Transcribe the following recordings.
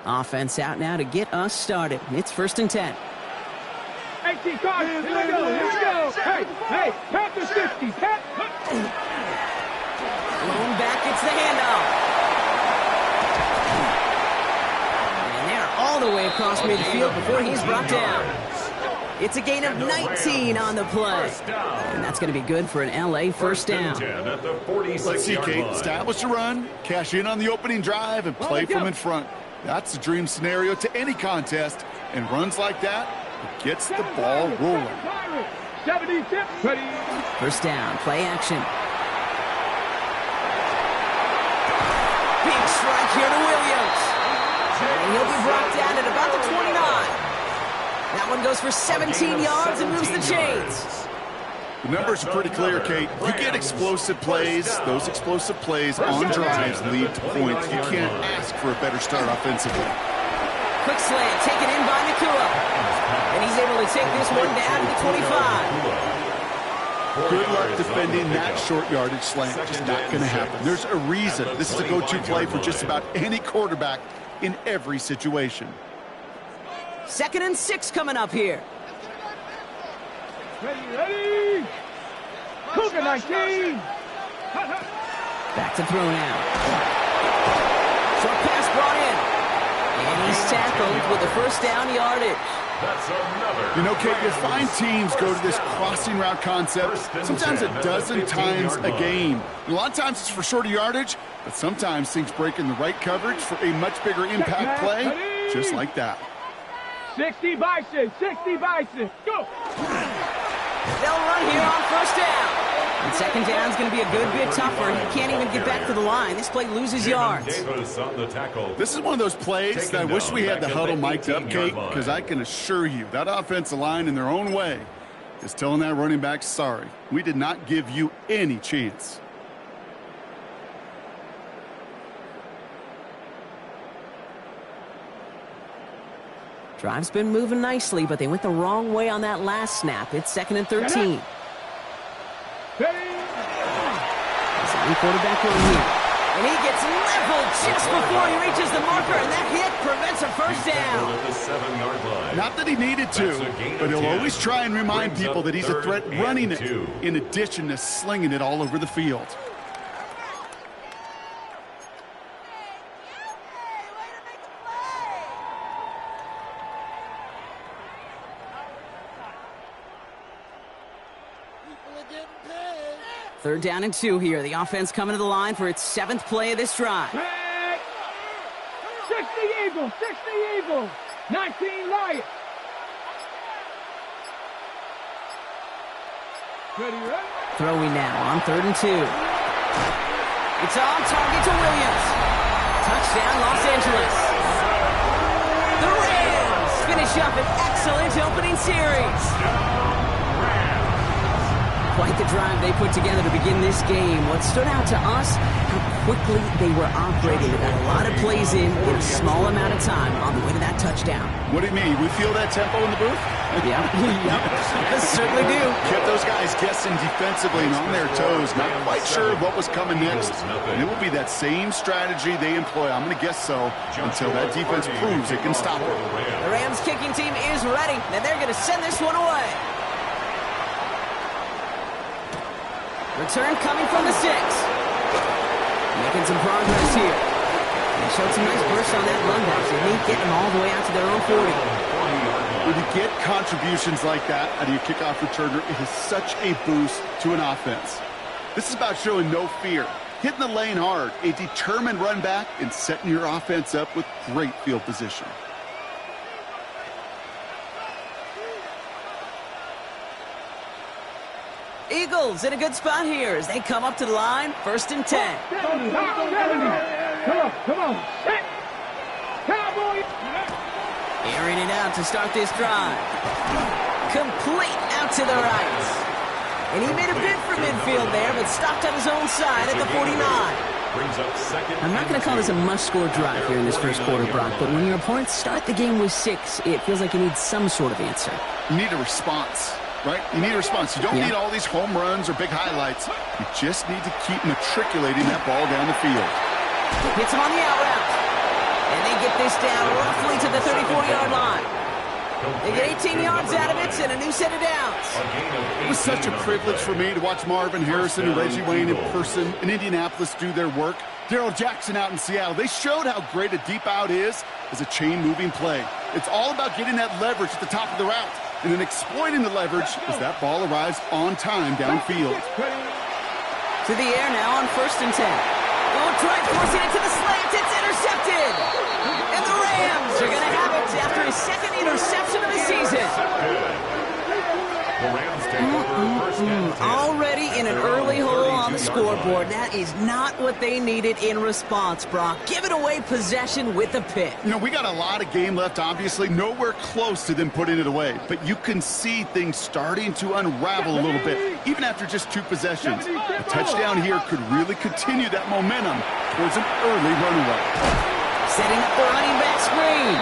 Offense out now to get us started. It's 1st and 10. 18 cards. Here we go. Here we go. Hey, pat the 60. Pat. Blown back. It's the handoff. And they're all the way across midfield before he's brought down. It's a gain of 19 on the play. And that's going to be good for an LA first down. Let's see, Kate. Establish a run, cash in on the opening drive, and play from in front. That's the dream scenario to any contest. And runs like that, it gets the ball rolling. 70 tips. Ready. First down, play action. Big strike here to Williams. And he'll be brought down at about the 29. That one goes for 17 yards and moves the chains. The numbers are pretty clear, Kate. You get explosive plays. Those explosive plays on drives lead to points. You can't ask for a better start offensively. Quick slant taken in by Nakua. And he's able to take this one down to the 25. Good luck defending that short yardage slant. Just not going to happen. There's a reason this is a go-to play for just about any quarterback in every situation. 2nd and 6 coming up here. Ready. Cougar 19. Back to throw now. Short pass brought in. And he's tackled with the first down yardage. You know, Kate, you'll find teams go to this crossing route concept sometimes a dozen times a game. A lot of times it's for shorter yardage, but sometimes things break in the right coverage for a much bigger impact play, just like that. 60 Bison. 60 Bison. Go. They'll run here on first down. And 2nd down's going to be a good bit tougher. He can't even get back to the line. This play loses yards. This is one of those plays that I wish we had the huddle mic'd up, Kate, because I can assure you that offensive line in their own way is telling that running back, sorry, we did not give you any chance. Drive's been moving nicely, but they went the wrong way on that last snap. It's 2nd and 13. He's on quarterback run here. And he gets leveled just before he reaches the marker, and that hit prevents a first down. Not that he needed to, but he'll always try and remind people that he's a threat running it, in addition to slinging it all over the field. Third down and 2 here. The offense coming to the line for its 7th play of this drive. 60 Eagles. 60 Eagles. 19 Lions. Ready. Throwing now on 3rd and 2. It's on target to Williams. Touchdown, Los Angeles. The Rams finish up an excellent opening series. Quite the drive they put together to begin this game. What stood out to us, how quickly they were operating. They got a lot of plays in a small amount of time on the way to that touchdown. What do you mean? We feel that tempo in the booth? Yeah, yep, certainly do. Kept those guys guessing defensively and on their toes. Not quite sure what was coming next. And it will be that same strategy they employ. I'm going to guess so until that defense proves it can stop it. The Rams kicking team is ready, and they're going to send this one away. Return coming from the 6. Making some progress here. They showed some nice bursts on that run back. They need getting them all the way out to their own 40. When you get contributions like that out of your kickoff returner, it is such a boost to an offense. This is about showing no fear, hitting the lane hard, a determined run back, and setting your offense up with great field position. Eagles in a good spot here as they come up to the line. 1st and 10. Come on. Set. Cowboy. Airing it out to start this drive. Complete out to the right. And he made a bid for midfield there, but stopped on his own side at the 49. I'm not going to call this a must-score drive here in this first quarter, Brock, but when your opponents start the game with 6, it feels like you need some sort of answer. You need a response. Right? You need a response. You don't need all these home runs or big highlights. You just need to keep matriculating that ball down the field. Hits him on the out route. And they get this down roughly to the 34-yard line. They get 18 yards out of it and a new set of downs. It was such a privilege for me to watch Marvin Harrison and Reggie Wayne in person in Indianapolis do their work. Darrell Jackson out in Seattle. They showed how great a deep out is as a chain-moving play. It's all about getting that leverage at the top of the route and then exploiting the leverage as that ball arrives on time downfield. To the air now on 1st and 10. Oh, try forcing it to the slant. It's intercepted. And the Rams are going to have it after his second interception of the season. Already in an early hole on the scoreboard. That is not what they needed in response, Brock. Giving away possession with a pick. You know, we got a lot of game left, obviously. Nowhere close to them putting it away. But you can see things starting to unravel a little bit, even after just 2 possessions. A touchdown here could really continue that momentum towards an early runaway. Setting up the running back screen.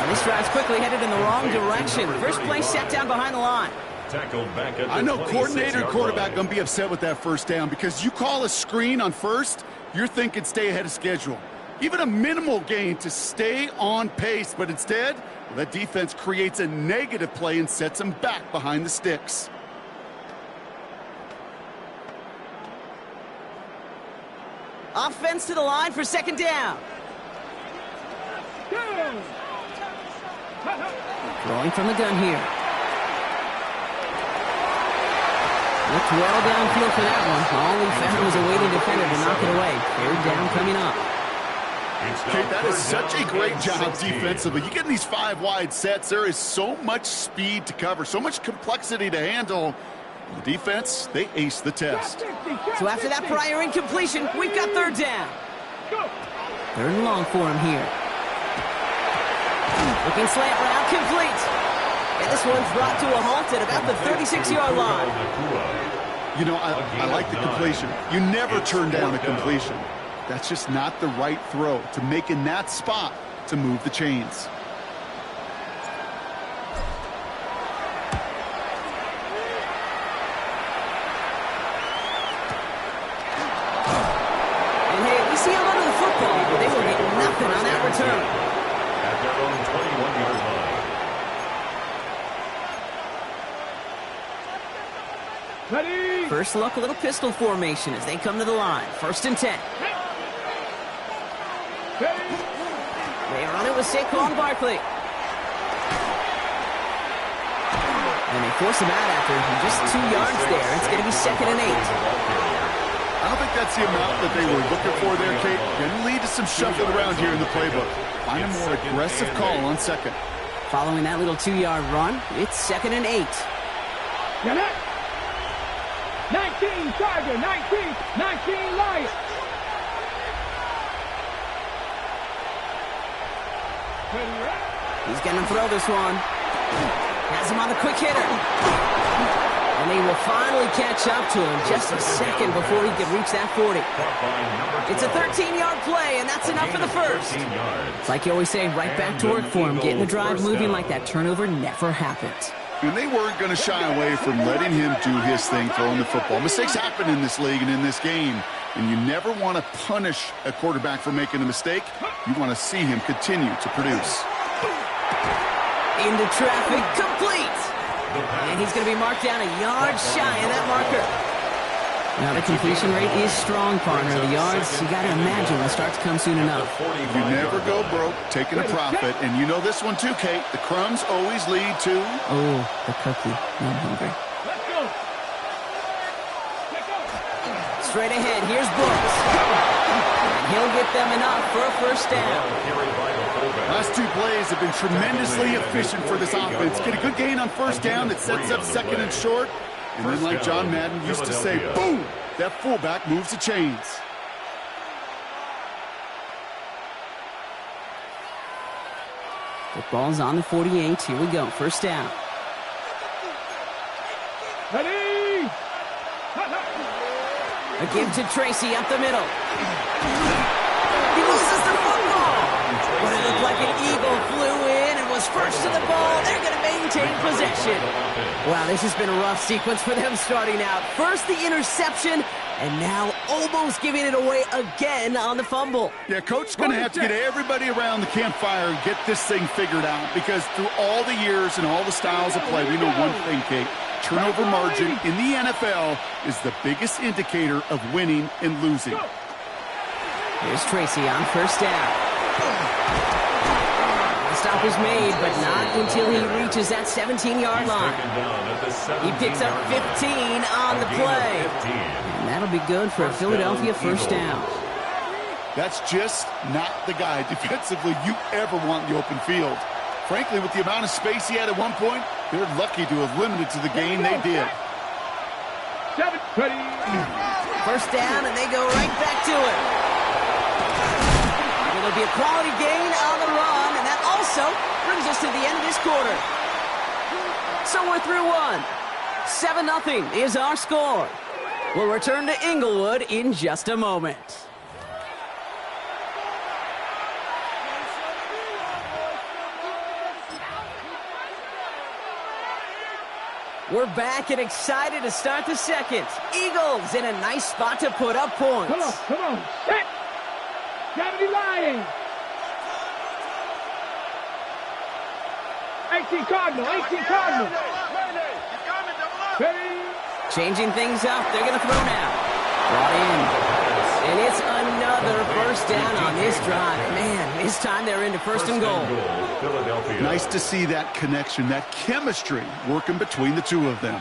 And this drive's quickly headed in the wrong direction. First play set down behind the line. I know coordinator and quarterback going to be upset with that first down because you call a screen on first, you're thinking stay ahead of schedule. Even a minimal gain to stay on pace, but instead, well, that defense creates a negative play and sets them back behind the sticks. Offense to the line for 2nd down. Throwing from the gun here. Looked well downfield for that one. All he found was a waiting defender to knock it away. 3rd down coming up. Okay, that is such a great job defensively. You get in these 5 wide sets, there is so much speed to cover, so much complexity to handle. The defense, they ace the test. So after that prior incompletion, we've got 3rd down. 3rd and long for him here. Looking slant route, complete. And this one's brought to a halt at about the 36-yard line. You know, I like the completion. You never turn down a completion. That's just not the right throw to make in that spot to move the chains. And hey, we see a lot of the football, but they will get nothing on that return. At their own 21-yard line. Ready? First look, a little pistol formation as they come to the line. 1st and 10. They run it with Saquon Barkley. And they force him out after just 2 yards there. It's going to be 2nd and 8. I don't think that's the amount that they were looking for there, Kate. Going to lead to some shuffling around here in the playbook. Find a more aggressive call on 2nd. Following that little 2-yard run, it's 2nd and 8. Get it? 19 Tiger, 19 Lions. He's going to throw this one. Has him on the quick hitter. And they will finally catch up to him just a second before he could reach that 40. It's a 13-yard play, and that's enough for the first. It's like you always say, right back to work for him. Getting the drive moving like that turnover never happened. And they weren't going to shy away from letting him do his thing throwing the football. Mistakes happen in this league and in this game. And you never want to punish a quarterback for making a mistake. You want to see him continue to produce. Into traffic, complete. And he's going to be marked down a yard shy of that marker. Now the completion rate is strong, partner. The yards, you got to imagine, will start to come soon enough. You never go broke taking a profit. And you know this one too, Kate. The crumbs always lead to... Oh, the cookie. I'm hungry. Straight ahead, here's Brooks. And he'll get them enough for a first down. Last 2 plays have been tremendously efficient for this offense. Get a good gain on first down that sets up 2nd and short. And then like John Madden used to say, boom, that fullback moves the chains. Football's on the 48. Here we go. First down. Ready? A give to Tracy up the middle. He loses the football. But it looked like an eagle flew in and was first to the ball. They're going to maintain retain possession. Wow, this has been a rough sequence for them starting out. First the interception, and now almost giving it away again on the fumble. Yeah, Coach is going to have to get everybody around the campfire and get this thing figured out, because through all the years and all the styles of play, we know one thing, Kate. Turnover margin in the NFL is the biggest indicator of winning and losing. Here's Tracy on first down. The stop was made, but not until he reaches that 17-yard line. He picks up 15 on the play. And that'll be good for a Philadelphia first down. That's just not the guy defensively you ever want in the open field. Frankly, with the amount of space he had at one point, they're lucky to have limited to the game they did. First down, and they go right back to it. It'll be a quality gain on the run, and that also brings us to the end of this quarter. So we're through one. 7-0 is our score. We'll return to Inglewood in just a moment. We're back and excited to start the second. Eagles in a nice spot to put up points. Come on, set! Gotta be lying! 18 Cardinal. Ready? Changing things up, they're going to throw now. Brought in. And it's another first down on this drive. Man, this time they're into first and goal. Nice to see that connection, that chemistry working between the two of them.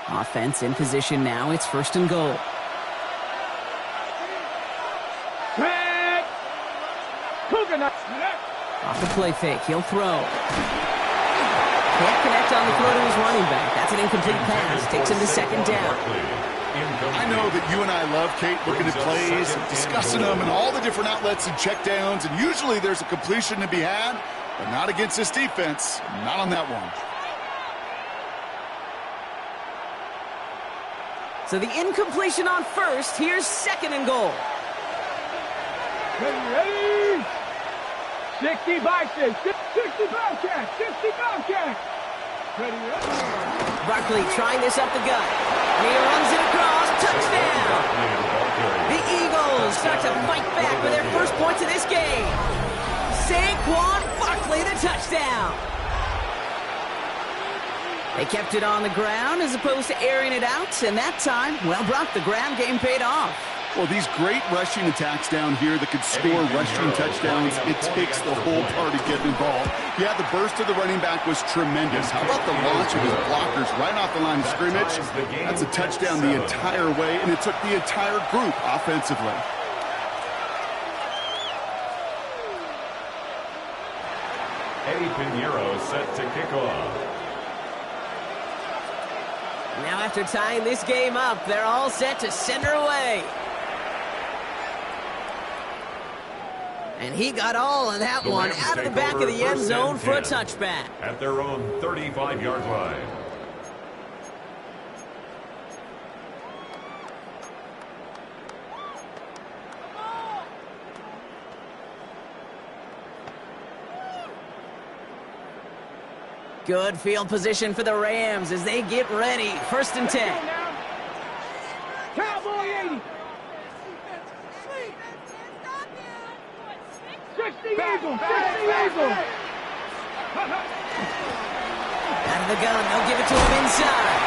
Offense in position now. It's first and goal. Off the play fake, he'll throw. Can't connect on the throw to his running back. That's an incomplete pass. Takes him to second down. I know that you and I love, Kate, looking at plays and discussing them and all the different outlets and checkdowns, and usually there's a completion to be had, but not against this defense. Not on that one. So the incompletion on first. Here's second and goal. Ready? 60 Bison, 60 Bobcat. Ready? Barkley trying this up the gut. And he runs it across. Touchdown! The Eagles start to fight back for their first points of this game. Saquon Barkley, the touchdown. They kept it on the ground as opposed to airing it out, and that time, well, Brock, the ground game paid off. Well, these great rushing attacks down here that could score rushing touchdowns, it takes the whole party getting involved. Yeah, the burst of the running back was tremendous. How about the launch of his blockers right off the line of scrimmage? That's a touchdown the entire way, and it took the entire group offensively. Eddie Pinheiro set to kick off. Now after tying this game up, they're all set to send her away. And he got all of that one out of the back of the end zone for a touchback. At their own 35-yard line. Good field position for the Rams as they get ready. First and 10. Cowboy 80. 60 Eagles. Out of the gun, they'll give it to him inside.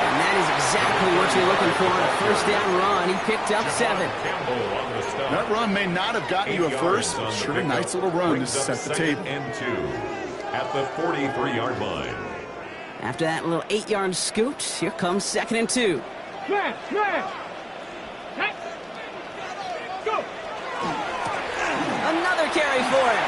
And that is exactly what you're looking for on a first down run. He picked up 7. That run may not have gotten you a first, but sure a nice little run to set the table. And 2 at the 43-yard line. After that little 8-yard scoot, here comes second and 2. Smash. Go. Another carry for him.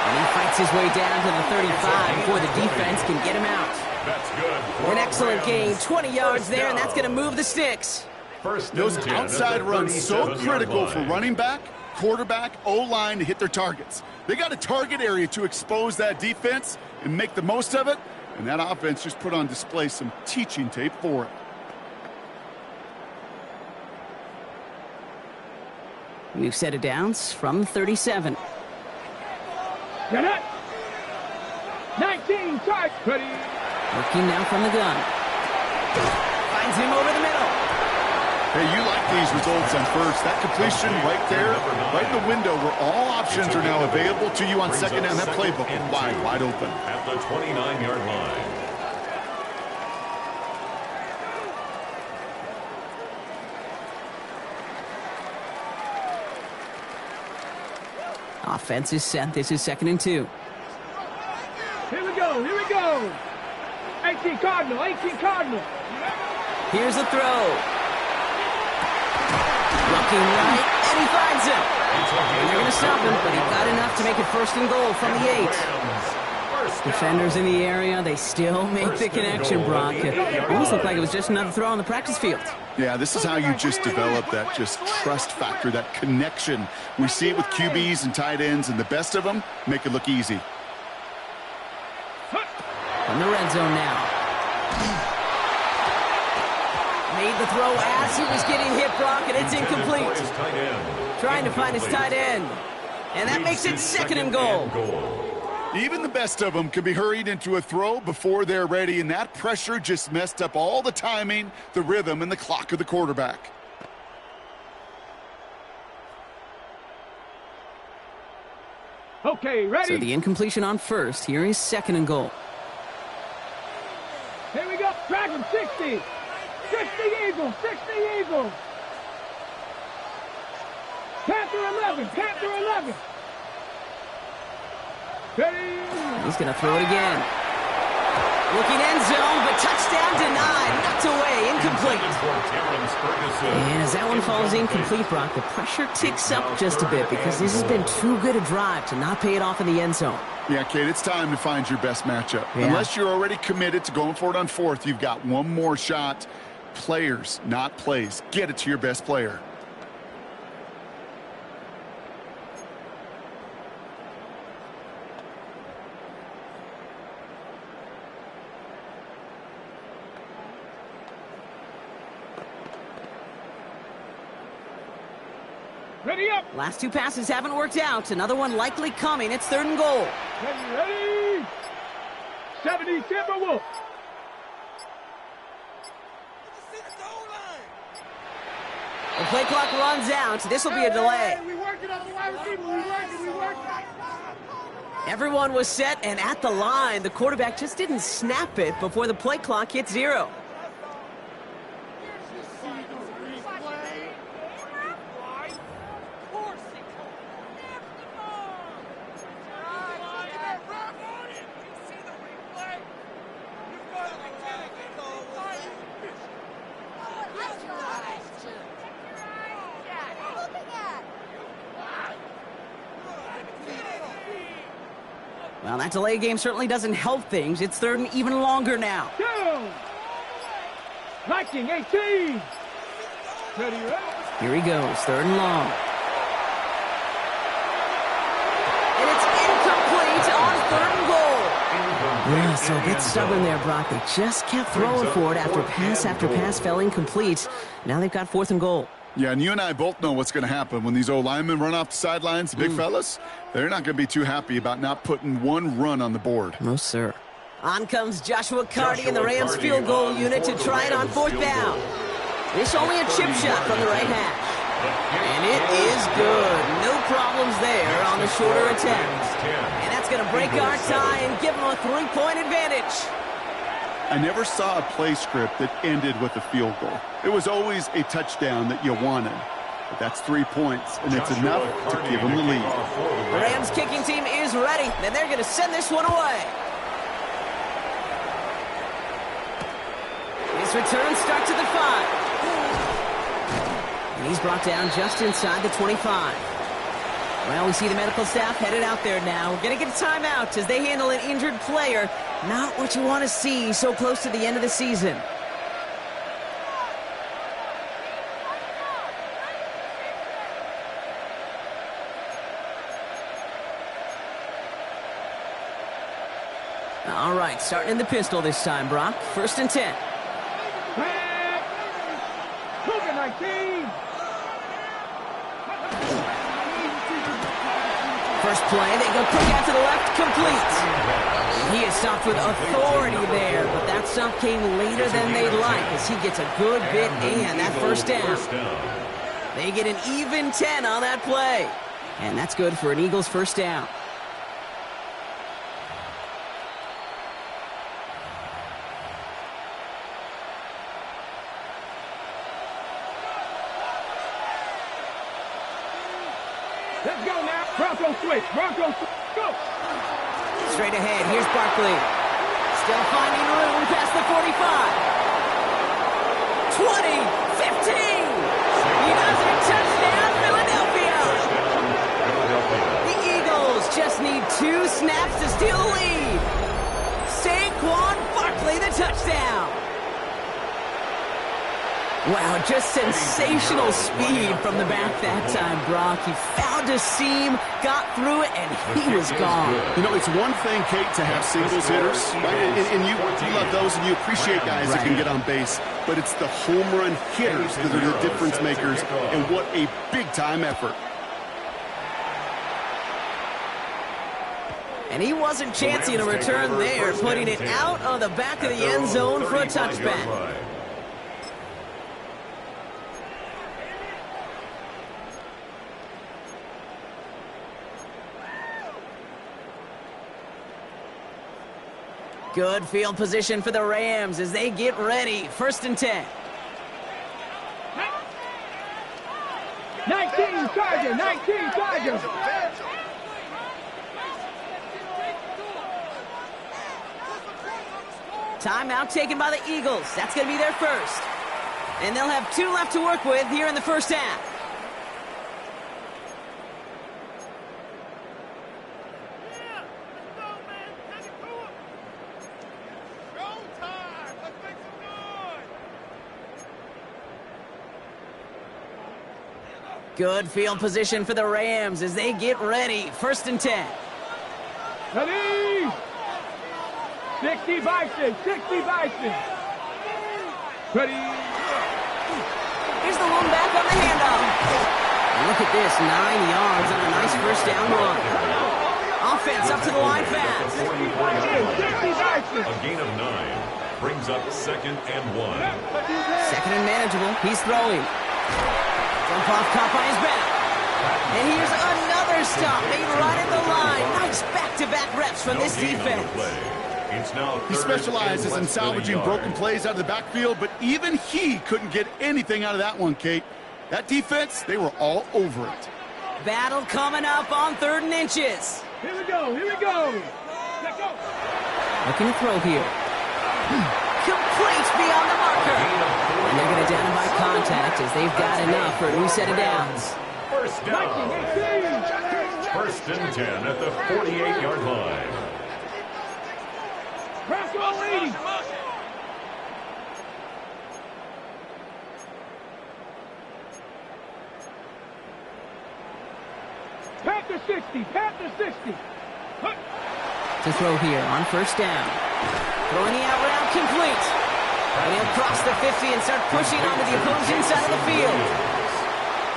And he fights his way down to the 35 before the defense can get him out. That's good. An excellent gain, 20 yards there, and that's going to move the sticks. Those outside runs so critical for running back, quarterback, O-line to hit their targets. They got a target area to expose that defense and make the most of it, and that offense just put on display some teaching tape for it. New set of downs from 37. Get it. 19, charge. Ready. Working now from the gun. Finds him over the middle. Hey, you like these results on first. That completion right there, right in the window where all options are now available to you on second down. That playbook is wide open. At the 29-yard line. Offense is set. This is 2nd and 2. Here we go. Here we go. 18 Cardinal. 18 Cardinal. Here's the throw. Looking right, and he finds him. And they're going to stop him, but he got enough to make it 1st and goal from the 8. Defenders in the area, they still make the connection, Brock. It almost looked like it was just another throw on the practice field. Yeah, this is how you just develop that just trust factor, that connection. We see it with QBs and tight ends, and the best of them make it look easy. From the red zone now. Made the throw as he was getting hit, Brock, and it's incomplete. Trying to find his tight end. And that makes it 2nd and goal. Even the best of them can be hurried into a throw before they're ready, and that pressure just messed up all the timing, the rhythm, and the clock of the quarterback. Okay, ready? So the incompletion on first. Here is 2nd and goal. Here we go. Track him. 60. 60 Eagles. 60 Eagles. Panther 11. Panther 11. Ready? He's going to throw it again. Looking end zone, but touchdown denied. Knocked away, incomplete. And as that one falls incomplete, Brock, the pressure ticks up just a bit because this has been too good a drive to not pay it off in the end zone. Yeah, Kate, it's time to find your best matchup. Yeah. Unless you're already committed to going for it on 4th, you've got one more shot. Players, not plays. Get it to your best player. Ready up. Last 2 passes haven't worked out. Another one likely coming. It's 3rd and goal. Ready. 70 Timberwolves. The play clock runs out. This will be a delay. We working on the wide receiver. We working. Everyone was set and at the line. The quarterback just didn't snap it before the play clock hit 0. Well, that delay game certainly doesn't help things. It's 3rd and even longer now. Down. Viking 18. Ready up. Here he goes, 3rd and long. And it's incomplete on 3rd and goal. Yeah, so a bit stubborn there, Brock. They just kept throwing for it after pass fell incomplete. Now they've got 4th and goal. Yeah, and you and I both know what's going to happen when these old linemen run off the sidelines, the big fellas. They're not going to be too happy about not putting one run on the board. No, sir. On comes Joshua Carty and the Rams field goal unit to try it on 4th down. This only a chip shot from the right hash. And it is good. No problems there on the shorter attempt. And that's going to break our tie and give them a 3-point advantage. I never saw a play script that ended with a field goal. It was always a touchdown that you wanted. But that's 3 points, and it's enough to give them the lead. The Rams kicking team is ready, and they're going to send this one away. His return starts at the 5. And he's brought down just inside the 25. Well, we see the medical staff headed out there now. We're going to get a timeout as they handle an injured player. Not what you want to see so close to the end of the season. All right, starting in the pistol this time, Brock. 1st and 10. Cougar 19. First play, they go quick out to the left, complete. And he is stopped with authority there, but that stop came later than they'd like as he gets a good bit in that first down. They get an even 10 on that play. And that's good for an Eagles first down. Let's go now. Bronco switch. Bronco switch. Go. Straight ahead. Here's Barkley. Still finding room past the 45. 20. 15. He does it. Touchdown, Philadelphia. The Eagles just need 2 snaps to steal the lead. Saquon Barkley, the touchdown. Wow, just sensational speed from the back that time, Brock. He found a seam, got through it, and he was gone. You know, it's one thing, Kate, to have singles hitters, right? And you love those, and you appreciate guys that can get on base. But it's the home run hitters that are the difference makers, and what a big-time effort. And he wasn't chancing a return there, putting it out on the back of the end zone for a touchback. Good field position for the Rams as they get ready. 1st and 10. 19 Chargers. 19 Chargers. Timeout taken by the Eagles. That's going to be their first. And they'll have 2 left to work with here in the first half. Good field position for the Rams as they get ready. 1st and 10. Ready. 60 Bison. 60 Bison. Ready. Here's the one back on the handoff. And look at this, 9 yards on a nice first down run. Offense up to the line fast. 60 Bison. A gain of 9 brings up 2nd and 1. 2nd and manageable. He's throwing. Jump off, caught by his back. And here's another stop made right at the line. Nice back-to-back reps from this defense. He specializes in salvaging broken plays out of the backfield, but even he couldn't get anything out of that one, Kate. That defense, they were all over it. Battle coming up on 3rd and inches. Here we go. Here we go. Let's go. Looking to throw here. Complete beyond the marker. And they're going to down him by contact as they've got enough for a new set of downs. First down. 1st and 10 at the 48-yard line. Bronco leading. Panther 60. Panther 60. To throw here on 1st down. Throwing the out route complete. And he'll cross the 50 and start pushing onto the opposing side of the field.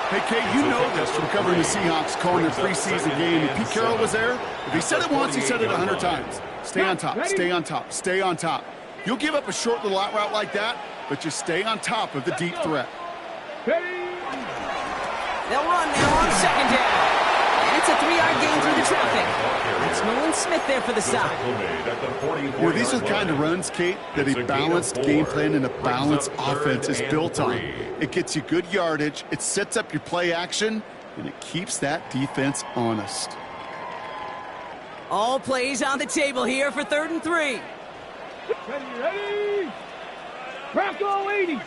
Hey, Kate, you know this from covering the Seahawks, calling their preseason game. And Pete Carroll was there. If he said it once, he said it 100 times. Stay on top, stay on top, stay on top. You'll give up a short little out route like that, but just stay on top of the deep threat. They'll run now on 2nd down. And it's a 3-yard gain through the traffic. That's Nolan Smith there for the stop. You know, these are the kind of runs, Kate, that a balanced game plan and a balanced offense is built on. It gets you good yardage, it sets up your play action, and it keeps that defense honest. All plays on the table here for 3rd and 3. Ready. Bronco 80.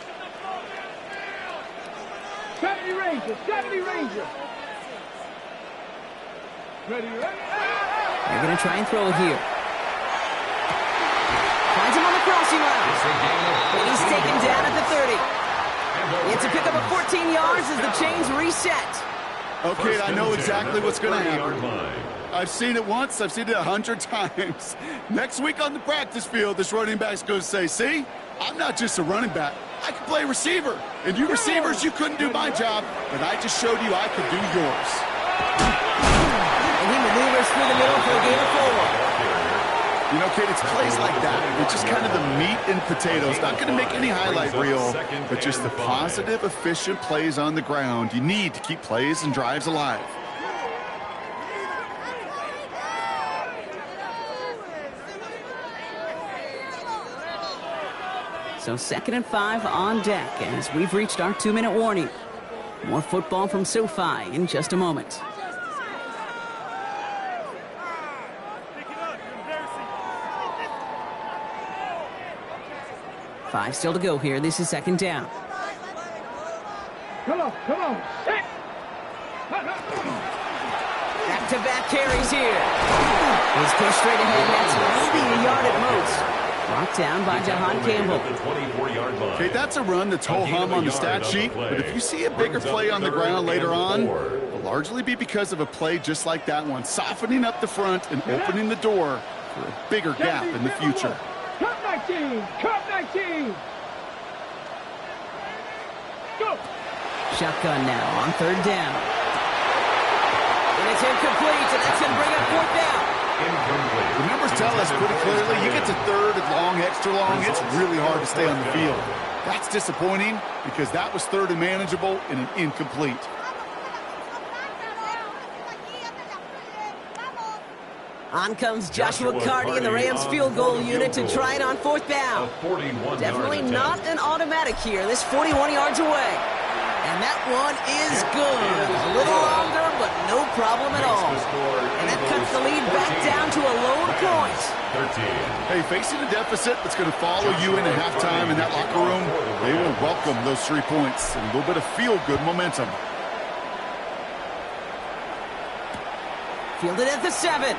70 Rangers. 70 Rangers. Ready. They're going to try and throw it here. Finds him on the crossing route. And he's taken down at the 30. It's a pickup of 14 yards as the chains reset. Okay, I know exactly what's going to happen. I've seen it once. I've seen it 100 times. Next week on the practice field, this running back's going to say, see, I'm not just a running back. I can play receiver. And you receivers, you couldn't do my job, but I just showed you I could do yours. And he know, Kate, it's plays like that. It's just kind of the meat and potatoes. Not going to make any highlight reel, but just the positive, efficient plays on the ground. You need to keep plays and drives alive. So 2nd and 5 on deck as we've reached our 2-minute warning. More football from SoFi in just a moment. Five still to go here. This is 2nd down. Come on. Hit. Back-to-back carries here. He's pushed straight ahead. That's maybe a yard at most. Brought down by Jahan Campbell. Okay, that's a run that's ho-hum on the stat sheet, but if you see a bigger play on the ground later on, it'll largely be because of a play just like that one, softening up the front and opening the door for a bigger gap in the future. Cut 19! Cut 19! Go! Shotgun now on 3rd down. And it's incomplete, and that's going to bring up 4th down. Incomplete. The numbers tell us pretty clearly, you get to 3rd and long, extra long, it's really hard to stay on the field. That's disappointing because that was 3rd and manageable and an incomplete. On comes Joshua Carty and the Rams field goal unit to try it on 4th down. Definitely not an automatic here. This 41 yards away. And that one is good. A little longer, but no problem at all. And that cuts the lead back down to a lower point. 13. Hey, facing a deficit that's going to follow you into halftime in that locker room, they will welcome those 3 points and a little bit of feel-good momentum. Fielded at the 7.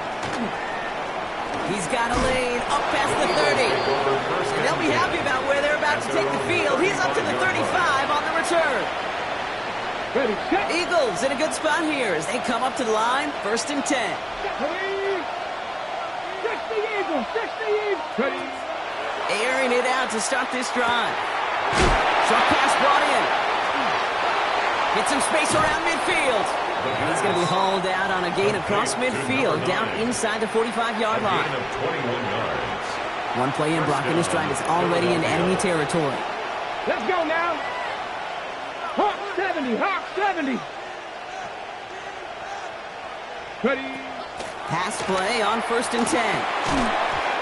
He's got a lane up past the 30. And they'll be happy about where they're about to take the field. He's up to the 35 on the return. Ready, set. Eagles in a good spot here as they come up to the line. 1st and 10. Ready. 60 Eagles. 60 Eagles. Ready. Airing it out to start this drive. Short pass brought in. Get some space around midfield. And he's going to be hauled out on a gain across midfield, down inside the 45-yard line. Gain of 21 yards. One play in, Brock, and this drive is already in enemy territory. Let's go now. Hawk 70. Hawk 70. Ready. Pass play on 1st and 10.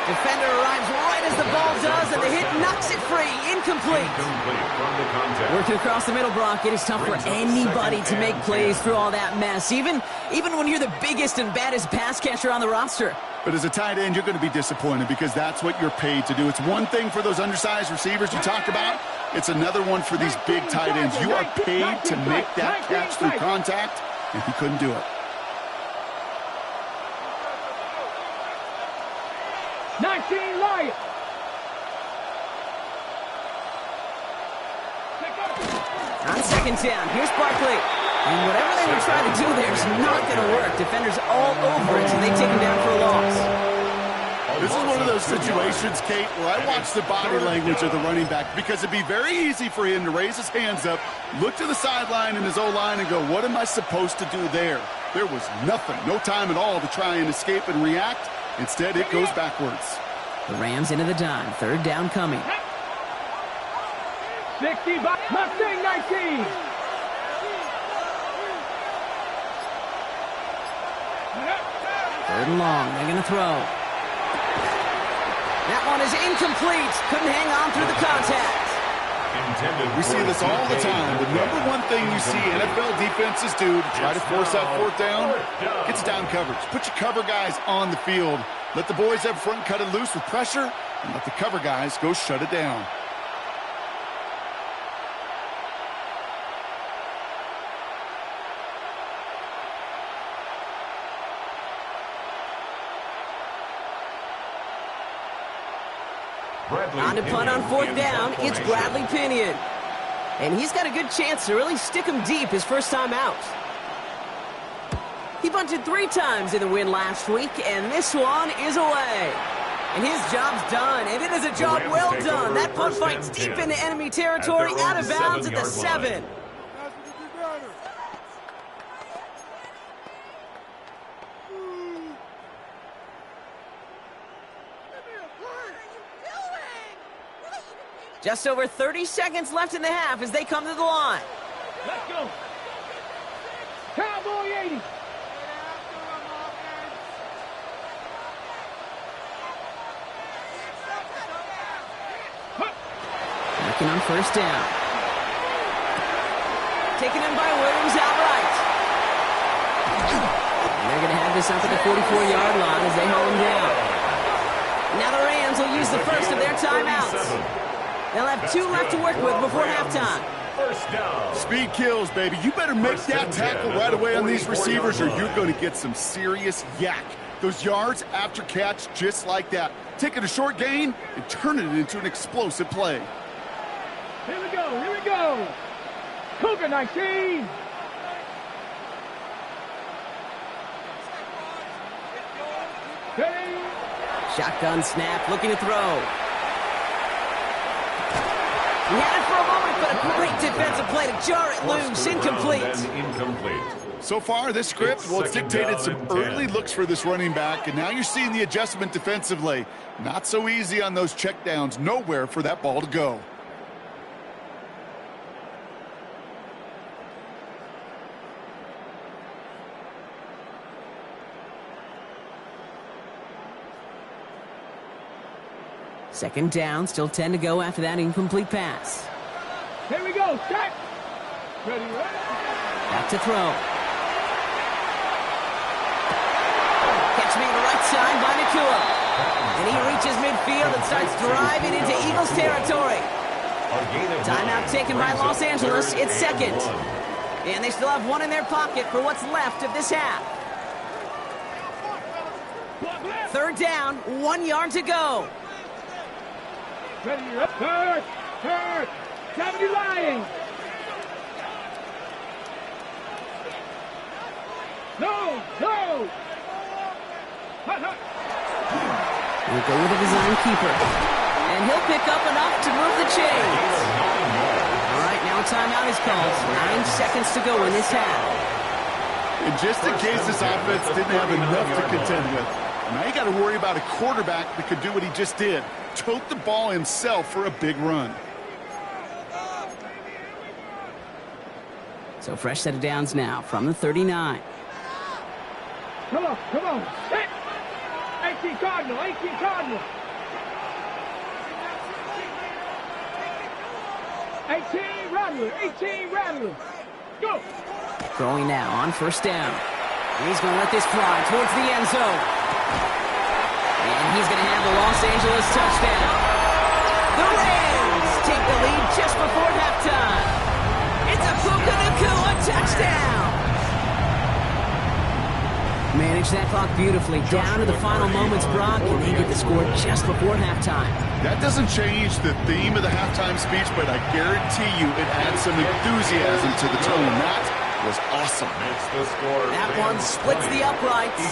Defender arrives right as the ball does, and the hit knocks it free. Incomplete. Incomplete from the contact. Working across the middle, Brock. It is tough for anybody to make plays through all that mess, even when you're the biggest and baddest pass catcher on the roster. But as a tight end, you're going to be disappointed because that's what you're paid to do. It's one thing for those undersized receivers you talk about. It's another one for these big tight ends. You are paid to make that catch through contact, and he couldn't do it. 19 Lions. On 2nd down, here's Barkley. And whatever they were trying to do there is not going to work. Defenders all over it, so they take him down for a loss. This is one of those situations, Kate, where I watch the body language of the running back because it'd be very easy for him to raise his hands up, look to the sideline in his O-line and go, what am I supposed to do there? There was nothing, no time at all to try and escape and react. Instead, it goes backwards. The Rams into the dime. 3rd down coming. 60 by Mustang 19. Third and long. They're going to throw. That one is incomplete. Couldn't hang on through the contact. We see this all the time. The number one thing you see NFL defenses do to try to force that 4th down, gets down coverage. Put your cover guys on the field. Let the boys up front cut it loose with pressure, and let the cover guys go shut it down. On to punt on 4th down, it's Bradley Pinion. And he's got a good chance to really stick him deep his first time out. He bunted 3 times in the win last week, and this one is away. And his job's done, and it is a job well done. That punt finds deep into enemy territory, out of bounds at the 7. Just over 30 seconds left in the half as they come to the line. Let's go. Cowboy 80. Working on first down. Taken in by Williams outright. And they're going to have this up at the 44-yard line as they hold him down. Now the Rams will use the first of their timeouts. They'll have 2 left to work with before halftime. First down. Speed kills, baby. You better make that tackle right away on these receivers or you're going to get some serious yak. Those yards after catch just like that. Taking a short gain and turning it into an explosive play. Here we go. Here we go. Cougar 19. Ready. Shotgun snap, looking to throw. He had it for a moment, but a great defensive play to jar it loose. Incomplete. So far, this script, well, it's dictated some early looks for this running back, and now you're seeing the adjustment defensively. Not so easy on those checkdowns. Nowhere for that ball to go. Second down, still 10 to go after that incomplete pass. Here we go. Start. Ready. Back to throw. Catch me on the right side by Nakua. And he reaches midfield and starts driving into Eagles territory. Timeout taken by Los Angeles. It's second. And they still have 1 in their pocket for what's left of this half. Third down, 1 yard to go. Ready. Hurt. 70 lying. No. We'll go with a design keeper. And he'll pick up enough to move the chains. All right, now a timeout is called. 9 seconds to go in this half. And just in case this offense didn't have enough to contend with, now you got to worry about a quarterback that could do what he just did. Tote the ball himself for a big run. So fresh set of downs now from the 39. Come on. Hit. 18 Cardinal. 18 Rattler. Go. Throwing now on first down. He's going to let this fly towards the end zone. And he's going to have the Los Angeles touchdown. The Rams take the lead just before halftime. It's a Puka Nakua touchdown. Manage that clock beautifully down to the final moments, Brock, and they get the score just before halftime. That doesn't change the theme of the halftime speech, but I guarantee you it adds some enthusiasm to the tone. That was awesome. That one splits the uprights.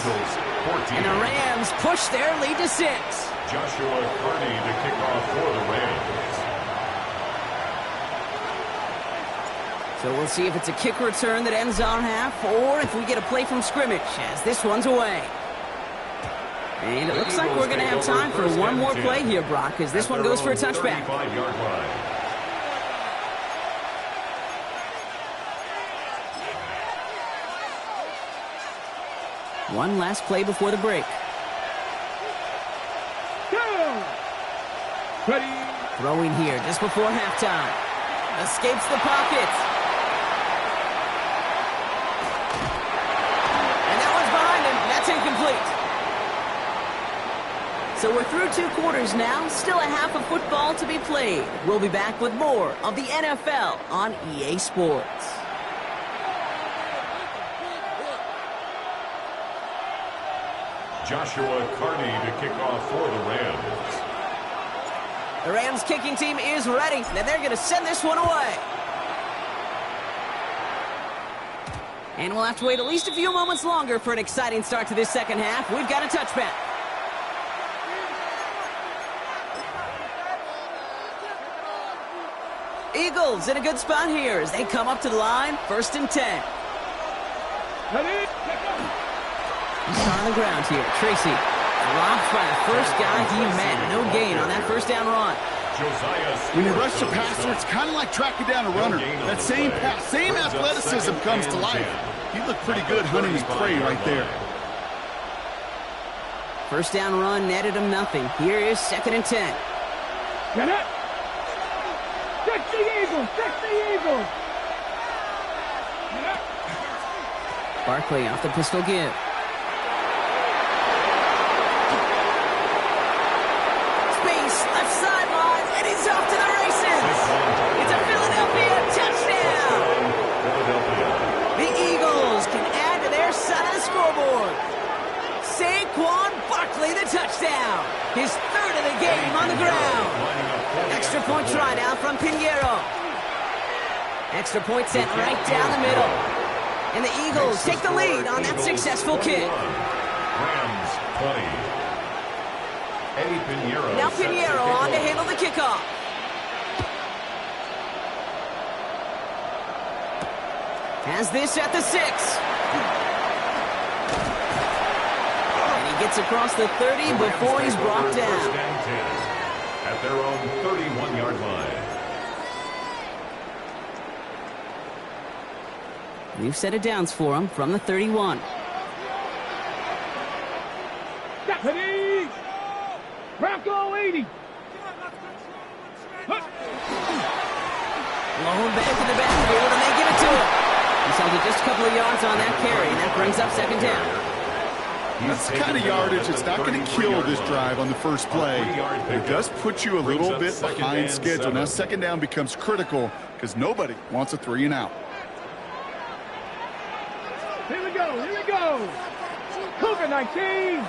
And the Rams push their lead to 6. Joshua Carney to kick off for the Rams. So we'll see if it's a kick return that ends our half, or if we get a play from scrimmage as this one's away. And it looks like we're going to have time for one more play here, Brock, as this one goes for a touchback. One last play before the break. Ready. Throwing here just before halftime. Escapes the pocket. And that one's behind him. That's incomplete. So we're through 2 quarters now. Still a half of football to be played. We'll be back with more of the NFL on EA Sports. Joshua Carney to kick off for the Rams. The Rams kicking team is ready, and they're going to send this one away. And we'll have to wait at least a few moments longer for an exciting start to this second half. We've got a touchback. Eagles in a good spot here as they come up to the line, 1st and 10. He's on the ground here. Tracy dropped by the first guy he met. No gain on that first down run. When you rush the passer, it's kind of like tracking down a runner. That same pass, same athleticism comes to life. He looked pretty good hunting his prey right there. First down run netted him nothing. Here is 2nd and 10. Get it! Fix the Eagles! Fix the Eagles! Barkley off the pistol give. Space, left sideline, and he's off to the races. It's a Philadelphia touchdown. The Eagles can add to their side of the scoreboard. Saquon Barkley, the touchdown. His 3rd of the game on the ground. Extra point try now from Pinheiro. Extra point sent right down the middle. And the Eagles take the lead on that successful kick. Rams 20. Eddie Pinheiro. Now Pinheiro on to handle the kickoff. Has this at the 6. And he gets across the 30 before he's brought down. First and 10 at their own 31-yard line. New set of downs for him from the 31. Deputy! Bronco 80! Blown back in the backfield, and they give it to him. He's held it just a couple of yards on that carry, and that brings up 2nd down. That's the kind of yardage that's not going to kill this drive on the first play. It does put you a little bit behind schedule. Now 2nd down becomes critical because nobody wants a 3 and out. Here we go, here we go! Cougar 19!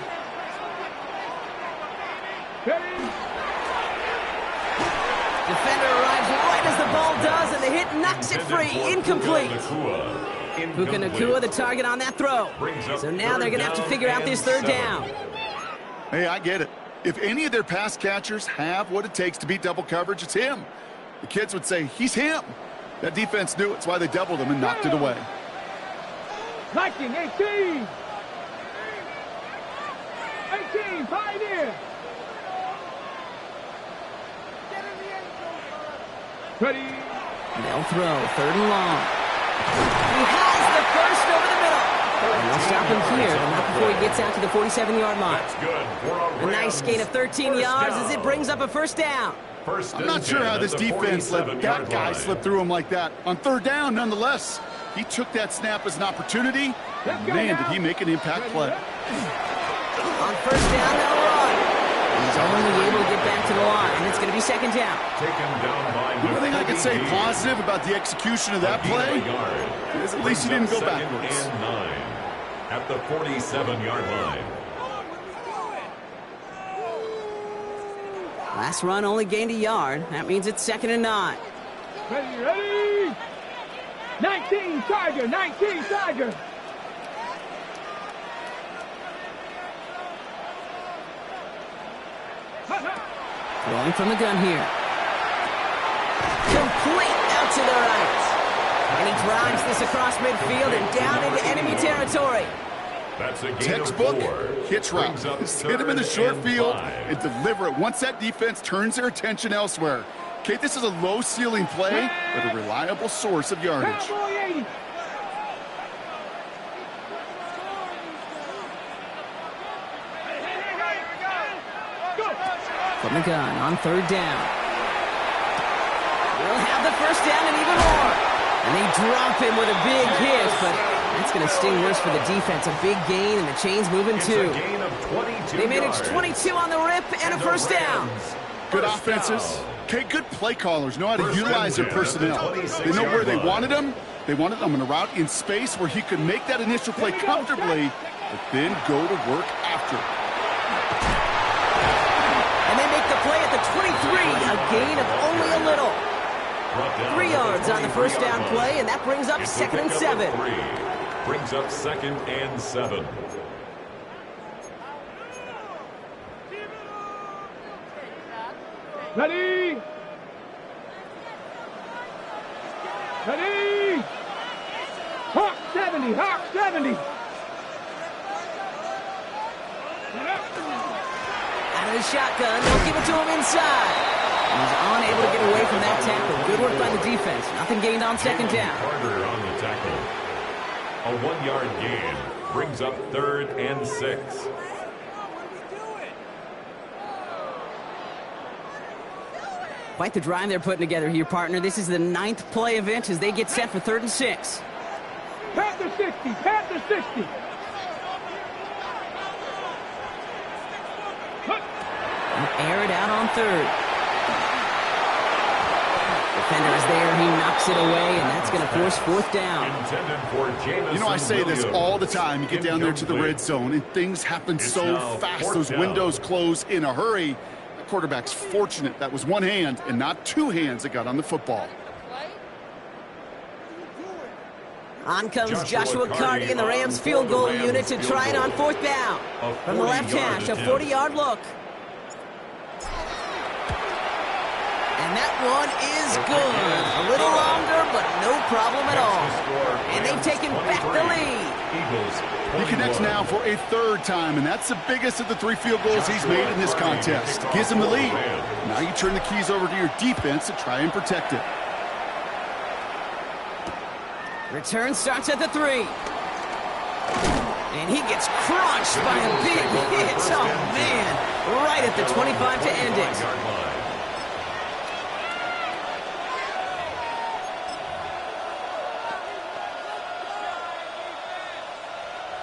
Ready? Defender arrives right as the ball does, and the hit knocks it free. Incomplete. Puka Nacua, the target on that throw. So now they're going to have to figure out this 3rd down. Hey, I get it. If any of their pass catchers have what it takes to beat double coverage, it's him. The kids would say, he's him. That defense knew it. That's why they doubled him and knocked it away. Viking 18! 18, Pioneer! Ready? They'll throw 3rd and long. He has the first over the middle. And they'll stop him here, but not before he gets out to the 47-yard line. That's good for A nice gain of 13 yards as it brings up a 1st down. I'm not sure how this defense let that guy slip through him like that. On 3rd down, nonetheless, he took that snap as an opportunity. And man, did he make an impact play. On 1st down, they'll run. He's only able to get back to the line. It's going to be 2nd down. Taken down by The only thing I can say positive about the execution of that play is at least he didn't go backwards. 2nd and 9 at the 47-yard line. Last run only gained a yard. That means it's 2nd and 9. Ready, ready! 19, Tiger! 19, Tiger! Throwing from the gun here. Complete out to the right. And he drives this across midfield and down into enemy territory. That's a gain Textbook of 4. hitch route. Brings up Just hit him in the 3rd short and field 5. and deliver it once that defense turns their attention elsewhere. Okay, this is a low-ceiling play, but a reliable source of yardage. Cowboy 80! From the gun on 3rd down. We'll have the 1st down and even more. And they drop him with a big hit, but that's going to sting worse for the defense. A big gain, and the chain's moving too. Gain of 22 They managed yards. 22 on the rip and a 1st down. Good offenses. Okay, good play callers know how to utilize their personnel. They know where they wanted him. They wanted him in a route in space where he could make that initial play comfortably, but then go to work after. And they make the play at the 23, a gain of only a little. 3 yards on the 1st down play, and that brings up 2nd and 7. Brings up 2nd and 7. Ready? Ready? Hawk 70, Hawk 70. Out of the shotgun, they'll give it to him inside. And he's unable to get away from that tackle. Good work by the defense. Nothing gained on second down. Carter on the tackle. A 1-yard gain brings up 3rd and 6. Quite the drive they're putting together here, partner. This is the 9th play event as they get set for 3rd and 6. Panther 60, Panther 60. Air it out on 3rd. Defender is there. He knocks it away, and that's going to force 4th down. You know, I say this all the time. You get down there to the red zone, and things happen so fast. Those windows close in a hurry. The quarterback's fortunate that was one hand and not two hands that got on the football. On comes Joshua Carty and the Rams field goal unit to try it on 4th down. From the left hash, a 40-yard look. And that one is good. A little longer, but no problem at all. And they've taken back the lead. He connects now for a 3rd time, and that's the biggest of the 3 field goals he's made in this contest. Gives him the lead. Now you turn the keys over to your defense to try and protect it. Return starts at the 3. And he gets crunched by a big hit. Oh, man. Right at the 25 to end it.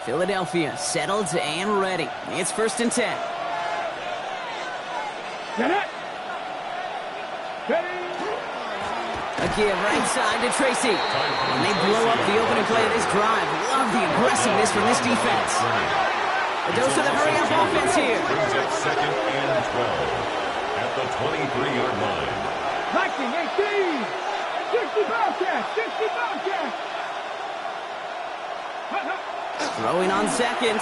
Philadelphia settled and ready. It's 1st and 10. Get it. A give right side to Tracy. And they blow up the opening play of this drive. Love the aggressiveness from this defense. A dose of the hurry-up offense here. Brings up 2nd and 12 at the 23-yard line. Viking 18. 60 Bobcats. 60 Bobcats. Throwing on 2nd.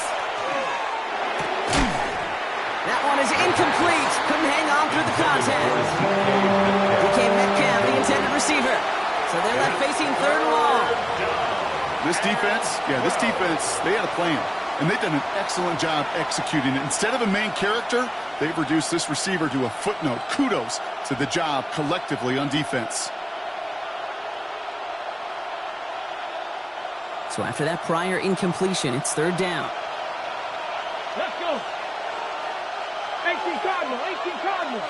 That one is incomplete. Couldn't hang on through the contact. DK Metcalf, the intended receiver. So they're left facing 3rd and long. This defense, they had a plan. And they've done an excellent job executing it. Instead of a main character, they've reduced this receiver to a footnote. Kudos to the job collectively on defense. So after that prior incompletion, it's 3rd down. Let's go. 18 Cardinal, 18 Cardinal.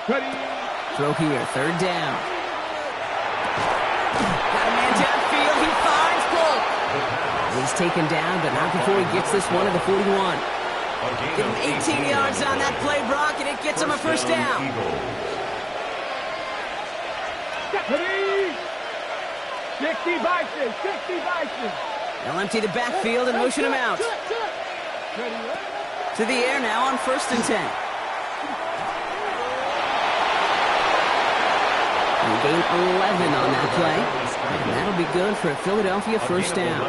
Ready. Throw here, 3rd down. Got a man downfield, he finds Polk. He's taken down, but not before he gets this one to the 41. Give him 18 yards on that play, Brock, and it gets him a 1st down. Ready. 60 Bison, 60 Bison. They'll empty the backfield and motion him out. To the air now on 1st and 10. And gain 11 on that play. And that'll be good for a Philadelphia 1st down.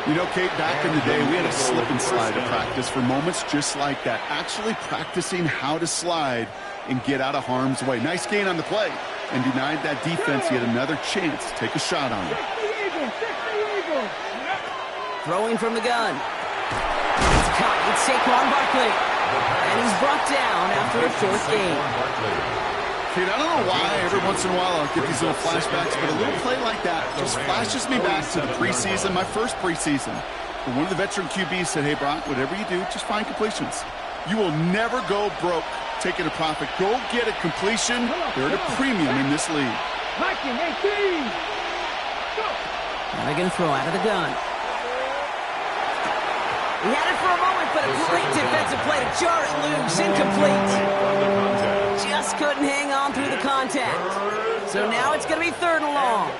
You know, Kate, back in the day, we had a slip and slide to practice for moments just like that. Actually practicing how to slide and get out of harm's way. Nice gain on the play. And denied that defense yet another chance to take a shot on him. Throwing from the gun. It's caught. It's Saquon Barkley. And he's brought down after a 4th gain. Kate, I don't know why every once in a while I'll get these little flashbacks, but a little play like that just flashes me back to the preseason, my first preseason. When one of the veteran QBs said, hey, Brock, whatever you do, just find completions. You will never go broke taking a profit. Go get a completion. They're at a premium in this league. Viking 18. Now they're going to throw out of the gun. He had it for a moment, but a great defensive play to jar it loose. Incomplete. Just couldn't hang on through the contact. So now it's going to be 3rd and long.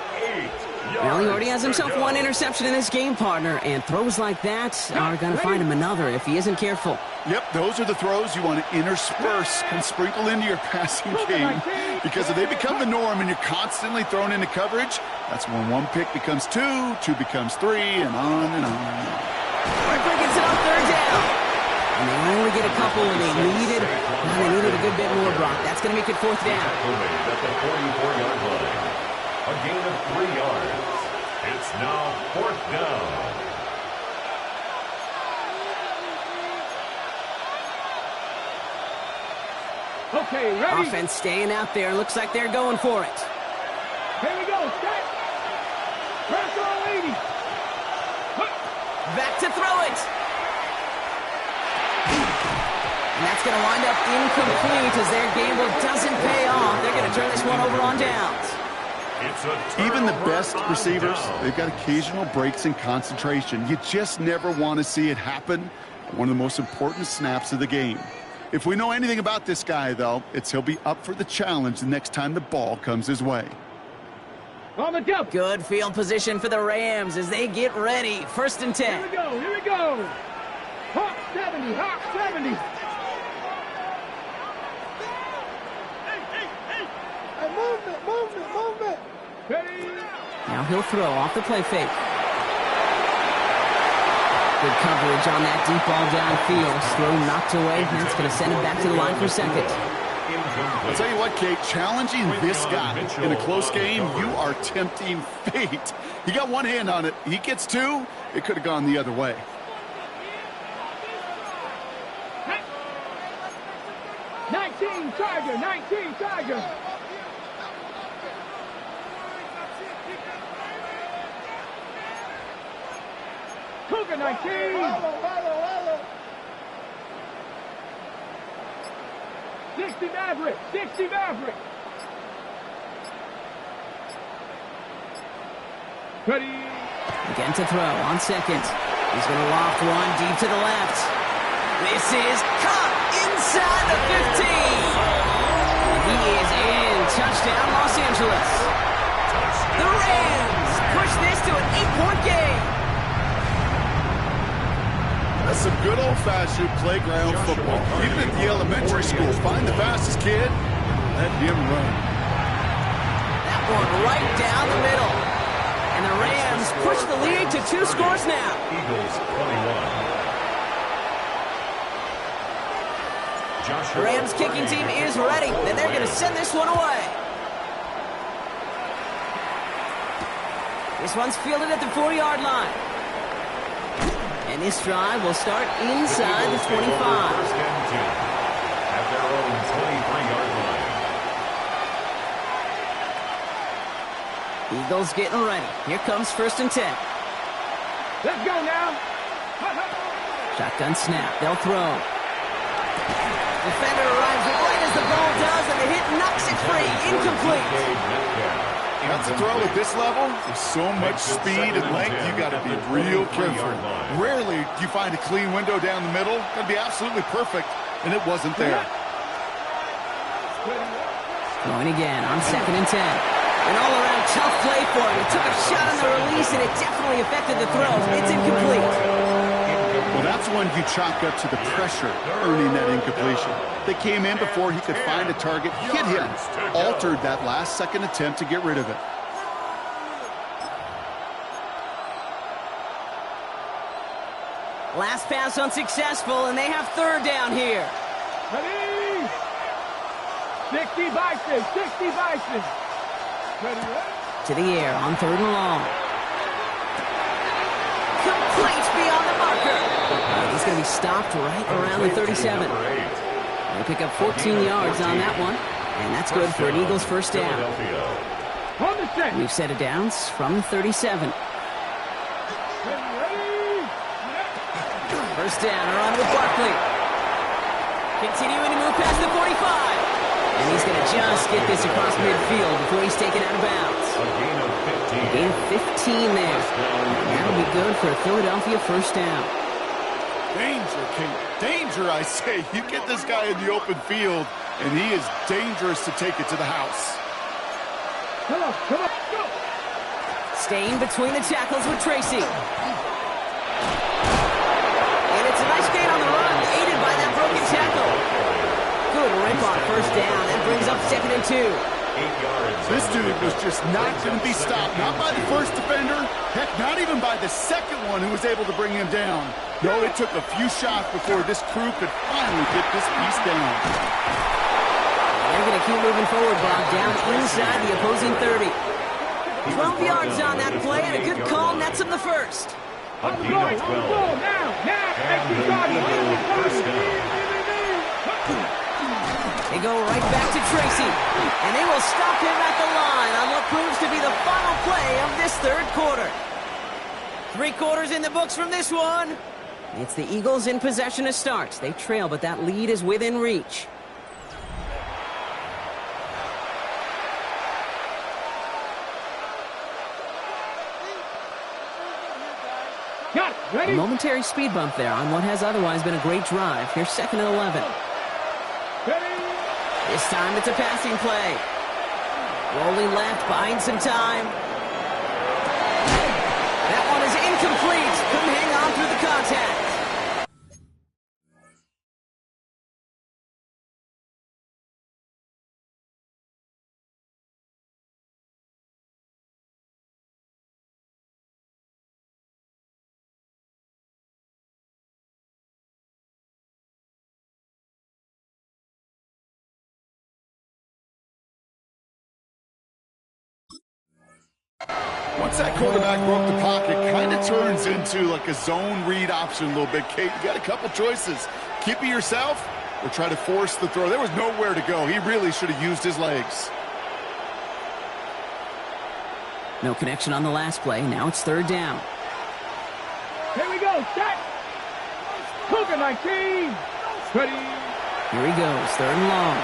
Well, he already has himself one interception in this game, partner, and throws like that are going to find him another if he isn't careful. Yep, those are the throws you want to intersperse and sprinkle into your passing game, because if they become the norm and you're constantly thrown into coverage, that's when 1 pick becomes 2, 2 becomes 3, and on and on. Barkley gets it on 3rd down. And they only get a couple, and they needed a good bit more, Brock. That's going to make it 4th down. At the 44-yard line. A gain of 3 yards. It's now 4th down. Okay, ready? Offense staying out there. Looks like they're going for it. Here we go. Set. Press all 80. Back to throw it. And that's going to wind up incomplete as their gamble doesn't pay off. They're going to turn this one over on downs. Even the best receivers, they've got occasional breaks in concentration. You just never want to see it happen at one of the most important snaps of the game. If we know anything about this guy, though, it's he'll be up for the challenge the next time the ball comes his way. On the jump. Good field position for the Rams as they get ready. 1st and 10. Here we go. Here we go. Hawk 70. Hawk 70. Hey, movement, movement, movement. Ready. Now he'll throw off the play fake. Good coverage on that deep ball downfield. Throw knocked away. That's going to send him back to the line for 2nd. I'll tell you what, Kate, challenging this guy in a close game, you are tempting fate. He got one hand on it. He gets 2. It could have gone the other way. Hey. 19 Tiger. 19 Tiger. Cougar 19. 60 Maverick. 60 Maverick. Ready. Again to throw on 2nd. He's going to loft one deep to the left. This is caught inside the 15. He is in. Touchdown, Los Angeles. The Rams push this to an 8-point game. That's some good old-fashioned playground football. Even at the elementary school, find the fastest kid, let him run. That one right down the middle. And the Rams push the lead to 2 scores now. Eagles 21. The Rams kicking team is ready, and they're going to send this one away. This one's fielded at the 4-yard line. And this drive will start inside the 25. 1st and 2 at their own 23-yard line. Eagles getting ready. Here comes 1st and 10. Let's go now. Shotgun snap. They'll throw. Defender arrives right as the ball does, and the hit knocks it free. Incomplete. That's a throw at this level. With so much speed and length, you got to be real careful. Rarely do you find a clean window down the middle. Got to be absolutely perfect, and it wasn't there. Throwing again on 2nd and 10. An all-around tough play for him. He took a shot on the release, and it definitely affected the throw. It's incomplete. Well, that's when you chalk up to the pressure earning that incompletion. They came in before he could find a target, hit him, altered that last-second attempt to get rid of it. Last pass unsuccessful, and they have 3rd down here. Ready. 60 Bison. 60 Bison. Ready. To the air on 3rd and long. Complete beyond the marker. He's going to be stopped right around the 37. They pick up 14 yards on that one, and that's good for an Eagles 1st down. We've set it downs from the 37. 1st down, around with Barkley. Continuing to move past the 45. And he's going to just get this across midfield before he's taken out of bounds. A gain of 15. Gain of 15 there. And that'll be good for a Philadelphia 1st down. Danger, Kate. Danger, I say. You get this guy in the open field, and he is dangerous to take it to the house. Come on, come on, go! Staying between the tackles with Tracy. And it's a nice gain on the run, aided by that broken tackle. Good rip on 1st down. That brings up 2nd and 2. 8 yards. This dude was just not going to be stopped. Not by the first defender. Heck, not even by the second one who was able to bring him down. No, it took a few shots before this crew could finally get this piece down. They're going to keep moving forward, Bob, down inside the opposing 30. 12 yards on that play, and a good call nets him the 1st. A gain of 12. Now, And the Eagles 1st down. They go right back to Tracy. And they will stop him at the line on what proves to be the final play of this third quarter. 3 quarters in the books from this one. It's the Eagles in possession to start. They trail, but that lead is within reach. Got it. Ready? A momentary speed bump there on what has otherwise been a great drive. Here's 2nd and 11. Ready? This time it's a passing play. Rolling left, buying some time. That one is incomplete. Couldn't hang on through the contact. Once that quarterback broke the pocket, kind of turns into like a zone read option a little bit, Kate. You got a couple choices. Keep it yourself or try to force the throw. There was nowhere to go. He really should have used his legs. No connection on the last play. Now it's 3rd down. Here we go. Set. Cougar 19. Ready? Here he goes. 3rd and long.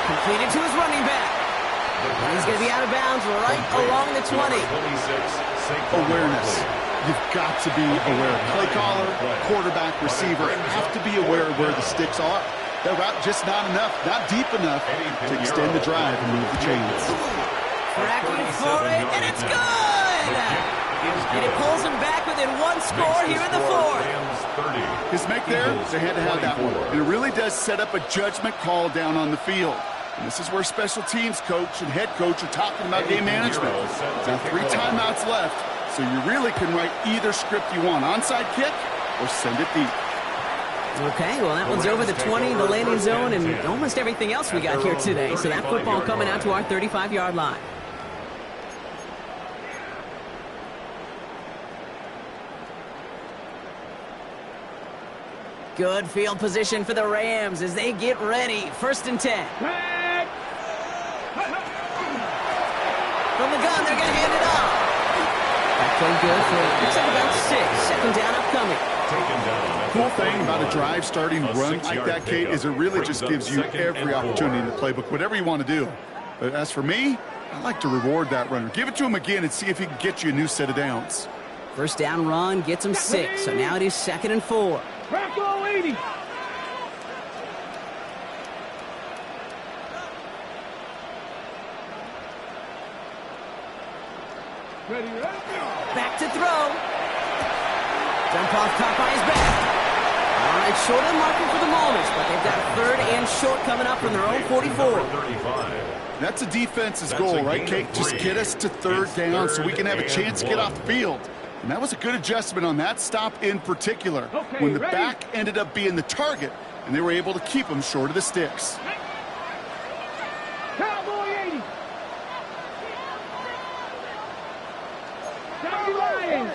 Completed to his running back. And he's going to be out of bounds right along the 20. Awareness. You've got to be aware. Play caller, quarterback, receiver have to be aware of where the sticks are. That route just not enough, not deep enough to extend the drive and move the chains. Tracking for it, and it's good! And it pulls him back within 1 score here in the 4th. His make there, they had to have that one. And it really does set up a judgment call down on the field. And this is where special teams coach and head coach are talking about game management. Now 3 timeouts left, so you really can write either script you want. Onside kick or send it deep. Okay, well, that one's over the 20, the landing zone, and almost everything else we got here today. So that football coming out to our 35-yard line. Good field position for the Rams as they get ready. 1st and 10. From the gun, they're going to hand it off. That played good for, looks like about 6. 2nd down upcoming. Cool thing about a drive starting run like that, Kate, is it really just gives you every opportunity in the playbook, whatever you want to do. But as for me, I like to reward that runner. Give it to him again and see if he can get you a new set of downs. 1st down run gets him 6, so now it is 2nd and 4. Bracco 80. Ready, ready, back to throw. Jump off, caught by his back. All right, short of the marker for the moment, but they've got 3rd and short coming up from their own 44. That's a defense's goal, right, Kate? Just get us to 3rd down so we can have a chance to get off the field. And that was a good adjustment on that stop in particular, when the back ended up being the target, and they were able to keep him short of the sticks. Cowboy 80. Johnny Lions.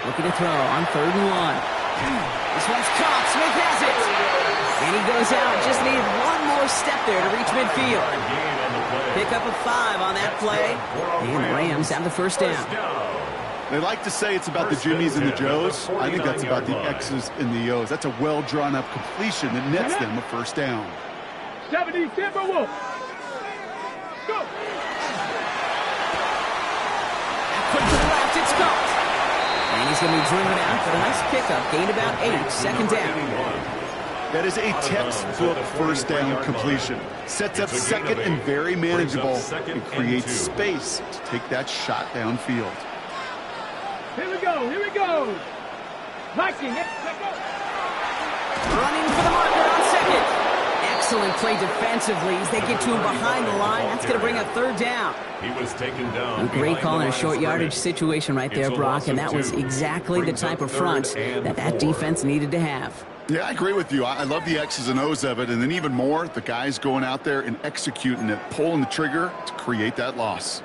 Looking to throw on 3rd and 1. This one's caught. Smith has it. And he goes out. Just needed 1 more step there to reach midfield. Pick up a 5 on that play. And the Rams have the 1st down. They like to say it's about the Jimmies and the Joes. I think that's about the X's and the O's. That's a well-drawn-up completion that nets them a 1st down. 70 Timberwolves. Go. Quick to the left. It's caught. And he's going to be driven out, but a nice pickup. Gained about 8. 2nd down. That is a textbook 1st down completion. Sets up 2nd and very manageable and creates space to take that shot downfield. Here we go. Here we go. Viking. Running for the marker on 2nd. Excellent play defensively as they get to him behind the line. That's going to bring a 3rd down. He was taken down. A great call in a short yardage situation right there, Brock, and that was exactly the type of front that defense needed to have. Yeah, I agree with you. I love the X's and O's of it, and then even more, the guys going out there and executing it, pulling the trigger to create that loss.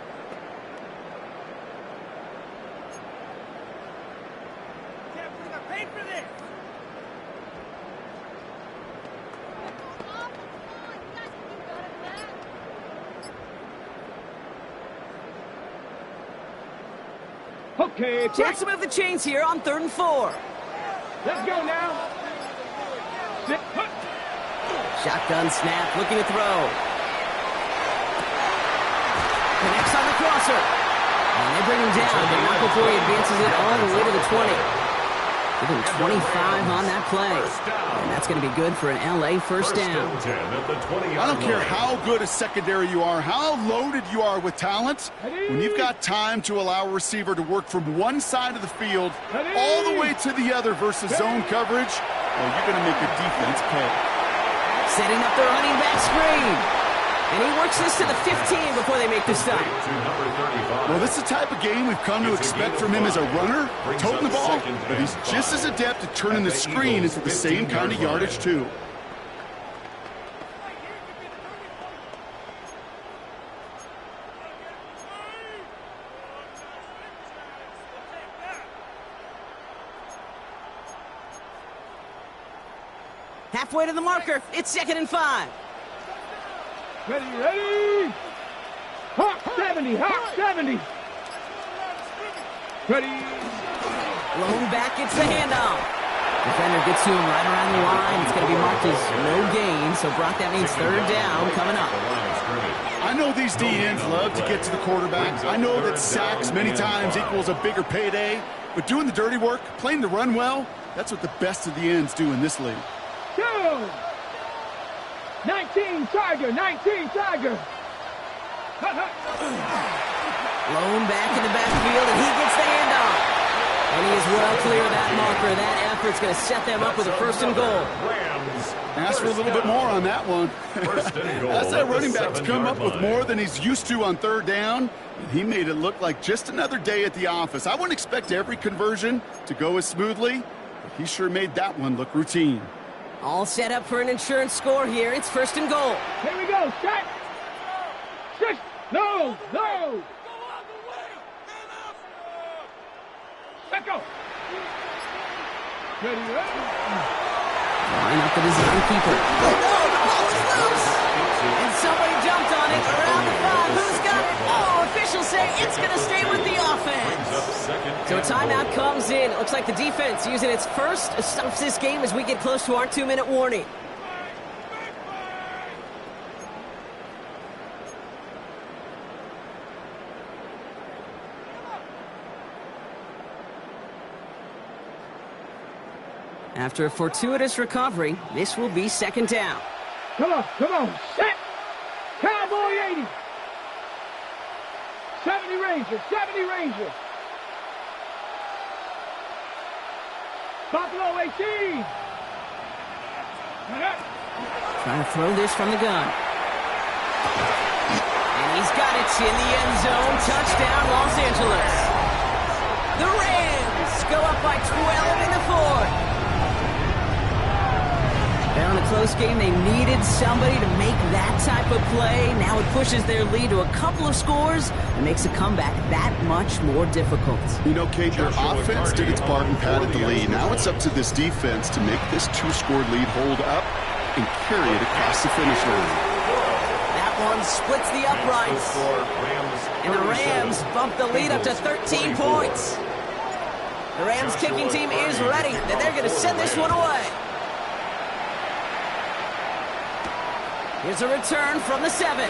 Okay, Chance to move the chains here on 3rd and 4. Let's go now. Sit, put. Shotgun snap, looking to throw. Connects on the crosser. And they bring him down, but not before he advances it all the way to the 20. Give him 25 on that play. And that's going to be good for an LA first down. I don't care how good a secondary you are, how loaded you are with talent. When you've got time to allow a receiver to work from one side of the field all the way to the other versus zone coverage, well, you're going to make your defense pay. Setting up the running back screen. And he works this to the 15 before they make the stop. Well, this is the type of game we've come to expect from him as a runner, toting the ball, but he's just as adept at turning the screen into the same kind of yardage, too. Halfway to the marker. It's 2nd and 5. Ready, ready. Hawk 70, Hawk 70. Ready. Lone back gets the handoff. Defender gets to him right around the line. It's going to be marked as no gain. So, Brock, that means 3rd down coming up. I know these DNs love to get to the quarterback. I know that sacks many times equals a bigger payday. But doing the dirty work, playing the run well, that's what the best of the ends do in this league. 19 Tiger, 19 Tiger. Lone back in the backfield, and he gets the handoff. And he is well clear of that marker. That effort's going to set them up with a 1st and goal. Ask for a little bit more on that one. That's that running back to come up with more than he's used to on 3rd down. And he made it look like just another day at the office. I wouldn't expect every conversion to go as smoothly, but he sure made that one look routine. All set up for an insurance score here. It's 1st and goal. Here we go. Set. Six. No. No. Let go. Ready, ready. Line up the design keeper. Oh, the ball is loose. And somebody jumped on it around the 5. Who's got it? Oh, officials say it's going to stay with the offense. So a timeout comes in. It looks like the defense using its first stops this game as we get close to our 2-minute warning. After a fortuitous recovery, this will be 2nd down. Come on. Set. Cowboy 80. 70 Ranger. Buffalo 18. Trying to throw this from the gun. And he's got it in the end zone. Touchdown, Los Angeles. The Rams go up by 12 in the 4th. Down a close game, they needed somebody to make that type of play. Now it pushes their lead to a couple of scores and makes a comeback that much more difficult. You know, Kate, their offense did its part and padded the lead. Now it's up to this defense to make this 2-score lead hold up and carry it across the finish line. That one splits the uprights. And the Rams bump the lead up to 13 points. The Rams kicking team is ready, and they're going to send this one away. Here's a return from the 7. All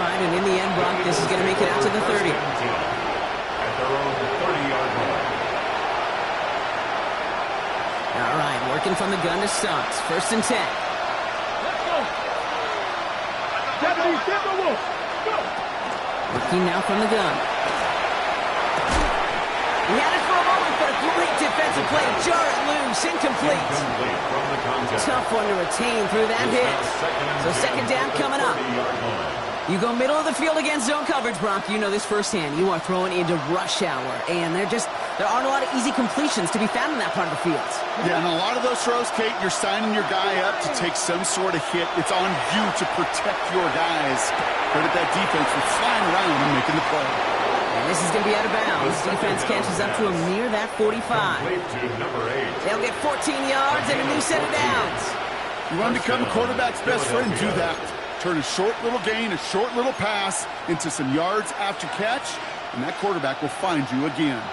right, and in the end, Brock, this is going to make it out to the 30. At their own 30-yard line. All right, working from the gun to start. 1st and 10. Let's go. 70 Timberwolves. Go. Working now from the gun. He had it for a moment, but a great defensive play. Jar it loose, incomplete. Tough one to retain through that hit. So 2nd down coming up. You go middle of the field against zone coverage, Brock. You know this firsthand. You are throwing into rush hour, and there aren't a lot of easy completions to be found in that part of the field. Yeah, and a lot of those throws, Kate, you're signing your guy up to take some sort of hit. It's on you to protect your guys. Credit that defense for flying around and making the play. And this is going to be out of bounds. Defense catches up to him near that 45. They'll get 14 yards and a new set of downs. You want to become a quarterback's best friend? Do that. Turn a short little gain, a short little pass into some yards after catch, and that quarterback will find you again.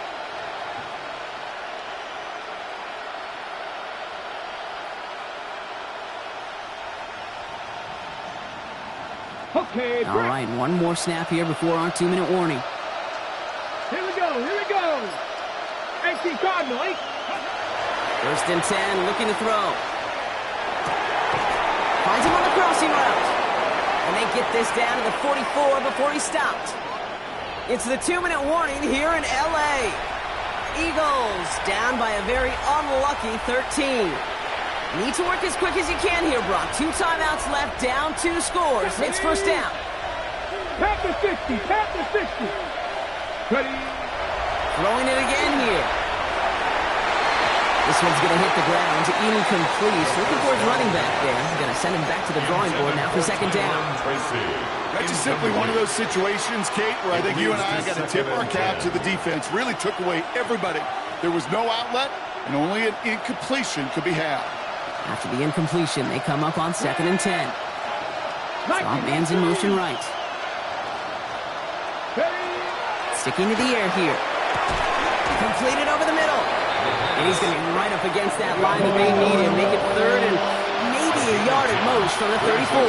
Okay, All right, one more snap here before our 2-minute warning. Here we go, here we go. NC Cardinal, 8. First and 10, looking to throw. Finds him on the crossing route. And they get this down to the 44 before he stopped. It's the 2-minute warning here in L.A. Eagles down by a very unlucky 13. Need to work as quick as you can here, Brock. 2 timeouts left, down 2 scores. It's first down. Panther 60, Panther 60. Ready. Throwing it again here. This one's going to hit the ground, incomplete. Looking for his running back there. Going to send him back to the drawing board now for second down. That's just simply one of those situations, Kate, where I think you and I got to tip our cap to the defense. Really took away everybody. There was no outlet, and only an incompletion could be had. After the incompletion, they come up on second and 10. Swamp man's in motion right. Sticking to the air here. Completed over the middle. And he's going to be right up against that line that they need him. Make it third and maybe a yard at most from the 34.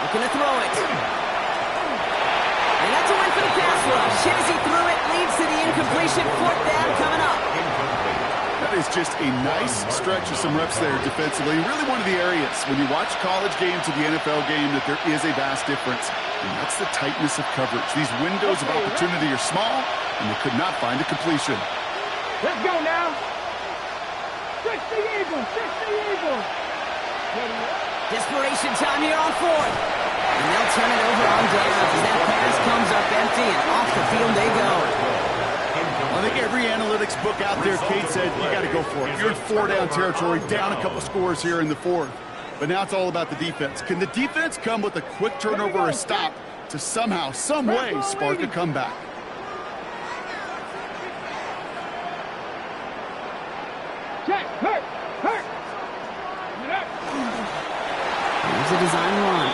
Looking to throw it. And that's a win for the pass rush. As he threw it, leads to the incompletion. Fourth down coming up. That is just a nice stretch of some reps there defensively. Really one of the areas when you watch college game to the NFL game that there is a vast difference. And that's the tightness of coverage. These windows of opportunity are small, and they could not find a completion. Let's go now. 60 Eagles, 60 Eagles. Desperation time here on fourth. And they'll turn it over on downs as that pass comes up empty, and off the field they go. I think every analytics book out there, Kate said, you got to go for it. You're in 4-down territory, down a couple scores here in the fourth. But now it's all about the defense. Can the defense come with a quick turnover or a stop to somehow, some way, spark a comeback? Check, hurt. Here's a design run.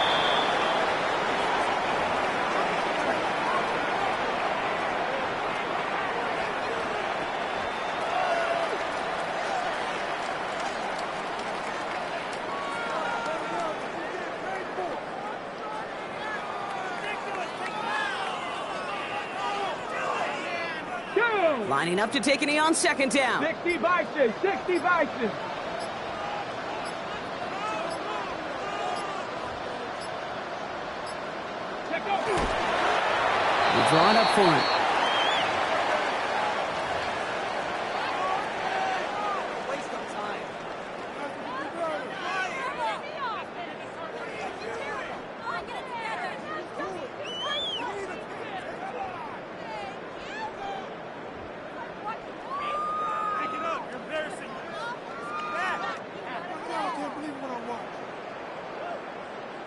Lining up to take a knee on second down. 60 Bison, 60 Bison. They draw it up for him. Waste of time.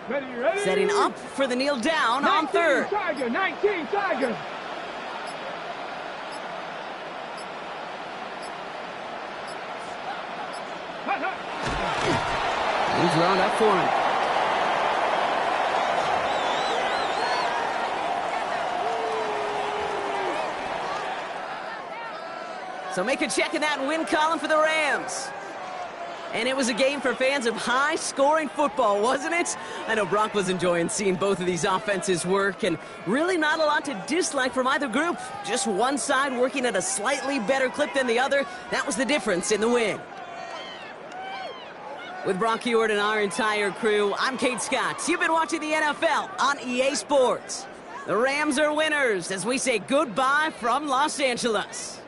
Ready. Setting up for the kneel down on third. Tiger, 19 Tiger. He's drawn up for him. So make a check in that win column for the Rams. And it was a game for fans of high-scoring football, wasn't it? I know Brock was enjoying seeing both of these offenses work, and really not a lot to dislike from either group. Just one side working at a slightly better clip than the other. That was the difference in the win. With Brock Heward and our entire crew, I'm Kate Scott. You've been watching the NFL on EA Sports. The Rams are winners as we say goodbye from Los Angeles.